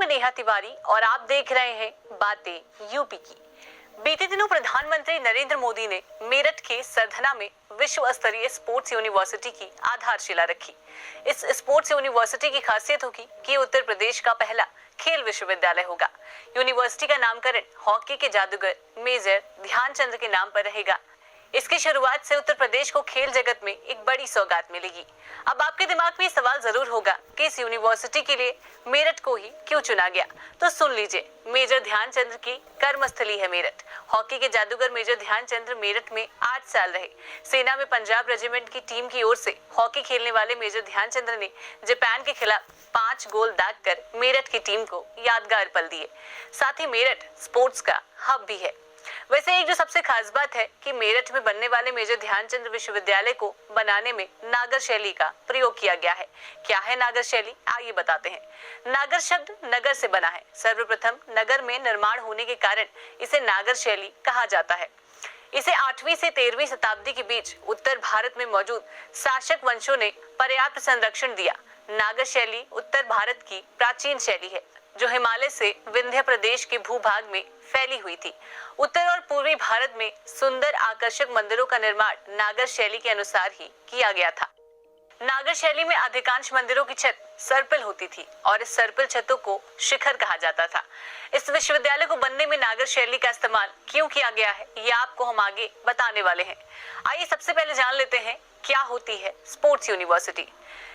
मैं नेहा तिवारी और आप देख रहे हैं बातें यूपी की। बीते दिनों प्रधानमंत्री नरेंद्र मोदी ने मेरठ के सरधना में विश्व स्तरीय स्पोर्ट्स यूनिवर्सिटी की आधारशिला रखी। इस स्पोर्ट्स यूनिवर्सिटी की खासियत होगी कि उत्तर प्रदेश का पहला खेल विश्वविद्यालय होगा। यूनिवर्सिटी का नामकरण हॉकी के जादूगर मेजर ध्यानचंद के नाम पर रहेगा। इसकी शुरुआत से उत्तर प्रदेश को खेल जगत में एक बड़ी सौगात मिलेगी। अब आपके दिमाग में सवाल जरूर होगा कि इस यूनिवर्सिटी के लिए मेरठ को ही क्यों चुना गया। तो सुन लीजिए, मेजर ध्यानचंद की कर्मस्थली है मेरठ। हॉकी के जादूगर मेजर ध्यानचंद मेरठ में 8 साल रहे। सेना में पंजाब रेजिमेंट की टीम की ओर से हॉकी खेलने वाले मेजर ध्यानचंद ने जापान के खिलाफ 5 गोल दागकर मेरठ की टीम को यादगार पल दिए। साथ ही मेरठ स्पोर्ट्स का हब भी है। वैसे एक जो सबसे खास बात है कि मेरठ में बनने वाले मेजर ध्यानचंद विश्वविद्यालय को बनाने में नागर शैली का प्रयोग किया गया है। क्या है नागर शैली, आइए बताते हैं। नागर शब्द नगर से बना है। सर्वप्रथम नगर में निर्माण होने के कारण इसे नागर शैली कहा जाता है। इसे 8वीं से 13वीं शताब्दी के बीच उत्तर भारत में मौजूद शासक वंशों ने पर्याप्त संरक्षण दिया। नागर शैली उत्तर भारत की प्राचीन शैली है जो हिमालय से विंध्य प्रदेश के भूभाग में फैली हुई थी। उत्तर और पूर्वी भारत में सुंदर आकर्षक मंदिरों का निर्माण नागर शैली के अनुसार ही किया गया था। नागर शैली में अधिकांश मंदिरों की छत सर्पिल होती थी और इस सर्पिल छतों को शिखर कहा जाता था। इस विश्वविद्यालय को बनने में नागर शैली का इस्तेमाल क्यों किया गया है, ये आपको हम आगे बताने वाले हैं। आइए सबसे पहले जान लेते हैं क्या होती है स्पोर्ट्स यूनिवर्सिटी।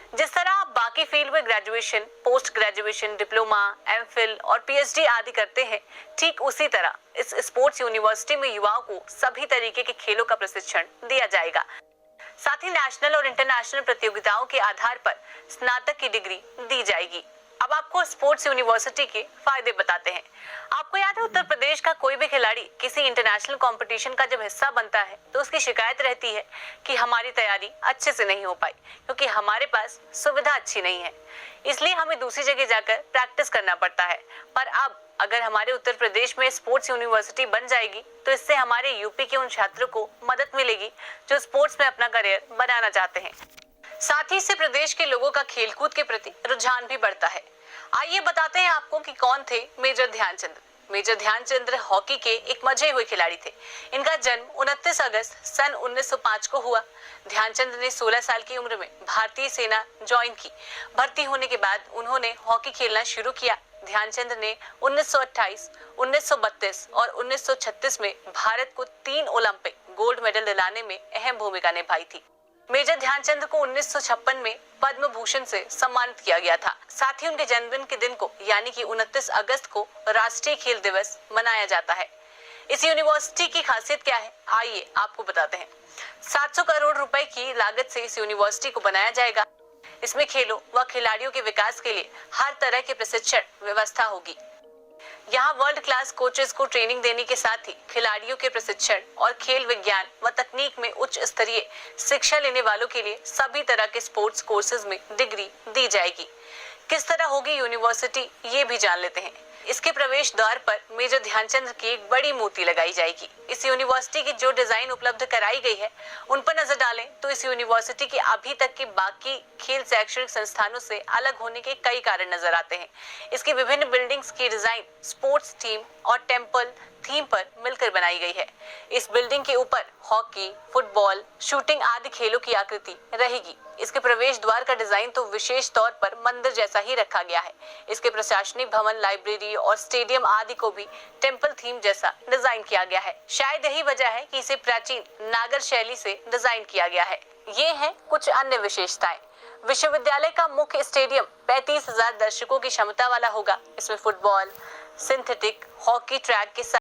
जिस तरह आप बाकी फील्ड में graduation, post graduation, diploma, MPhil और पीएचडी आदि करते हैं, ठीक उसी तरह इस स्पोर्ट्स यूनिवर्सिटी में युवाओं को सभी तरीके के खेलों का प्रशिक्षण दिया जाएगा। साथ ही नेशनल और इंटरनेशनल प्रतियोगिताओं के आधार पर स्नातक की डिग्री दी जाएगी। अब आपको स्पोर्ट्स यूनिवर्सिटी के फायदे बताते हैं। आपको याद है, उत्तर प्रदेश का कोई भी खिलाड़ी किसी इंटरनेशनल कंपटीशन का जब हिस्सा बनता है तो उसकी शिकायत रहती है कि हमारी तैयारी अच्छे से नहीं हो पाई क्योंकि हमारे पास सुविधा अच्छी नहीं है, इसलिए हमें दूसरी जगह जाकर प्रैक्टिस करना पड़ता है। पर अब अगर हमारे उत्तर प्रदेश में स्पोर्ट्स यूनिवर्सिटी बन जाएगी तो इससे हमारे यूपी के उन छात्रों को मदद मिलेगी जो स्पोर्ट्स में अपना करियर बनाना चाहते हैं। साथ ही इससे प्रदेश के लोगों का खेलकूद के प्रति रुझान भी बढ़ता है। आइए बताते हैं आपको कि कौन थे major Dhyanchand. Major Dhyanchand hockey के एक मजे हुए खिलाड़ी थे। इनका जन्म 29 अगस्त सन 1905 को हुआ। ध्यानचंद ने 16 साल की उम्र में भारतीय सेना ज्वाइन की। भर्ती होने के बाद उन्होंने हॉकी खेलना शुरू किया। ध्यानचंद ने 1928, 1932 और 1936 में भारत को 3 ओलंपिक गोल्ड मेडल दिलाने में अहम भूमिका निभाई थी। मेजर ध्यानचंद को 1956 में पद्म भूषण से सम्मानित किया गया था। साथ ही उनके जन्मदिन के दिन को यानी कि 29 अगस्त को राष्ट्रीय खेल दिवस मनाया जाता है। इस यूनिवर्सिटी की खासियत क्या है, आइए आपको बताते हैं। 700 करोड़ रुपए की लागत से इस यूनिवर्सिटी को बनाया जाएगा। इसमें खेलों व खिलाड़ियों के विकास के लिए हर तरह के प्रशिक्षण व्यवस्था होगी। यहाँ वर्ल्ड क्लास कोचेस को ट्रेनिंग देने के साथ ही खिलाड़ियों के प्रशिक्षण और खेल विज्ञान व तकनीक में उच्च स्तरीय शिक्षा लेने वालों के लिए सभी तरह के स्पोर्ट्स कोर्सेज में डिग्री दी जाएगी। किस तरह होगी यूनिवर्सिटी, ये भी जान लेते हैं। इसके प्रवेश द्वार पर मेजर ध्यानचंद की एक बड़ी मूर्ति लगाई जाएगी। इस यूनिवर्सिटी की जो डिजाइन उपलब्ध कराई गई है उन पर नजर डालें तो इस यूनिवर्सिटी के अभी तक के बाकी खेल शैक्षणिक संस्थानों से अलग होने के कई कारण नजर आते हैं। इसकी विभिन्न बिल्डिंग्स की डिजाइन स्पोर्ट्स टीम और टेम्पल थीम पर मिलकर बनाई गई है। इस बिल्डिंग के ऊपर हॉकी, फुटबॉल, शूटिंग आदि खेलों की आकृति रहेगी। इसके प्रवेश द्वार का डिजाइन तो विशेष तौर पर मंदिर जैसा ही रखा गया है। इसके प्रशासनिक भवन, लाइब्रेरी और स्टेडियम आदि को भी टेम्पल थीम जैसा डिजाइन किया गया है। शायद यही वजह है कि इसे प्राचीन नागर शैली से डिजाइन किया गया है। ये हैं कुछ अन्य विशेषताएं। विश्वविद्यालय का मुख्य स्टेडियम 35,000 दर्शकों की क्षमता वाला होगा। इसमें फुटबॉल, सिंथेटिक, हॉकी ट्रैक के साथ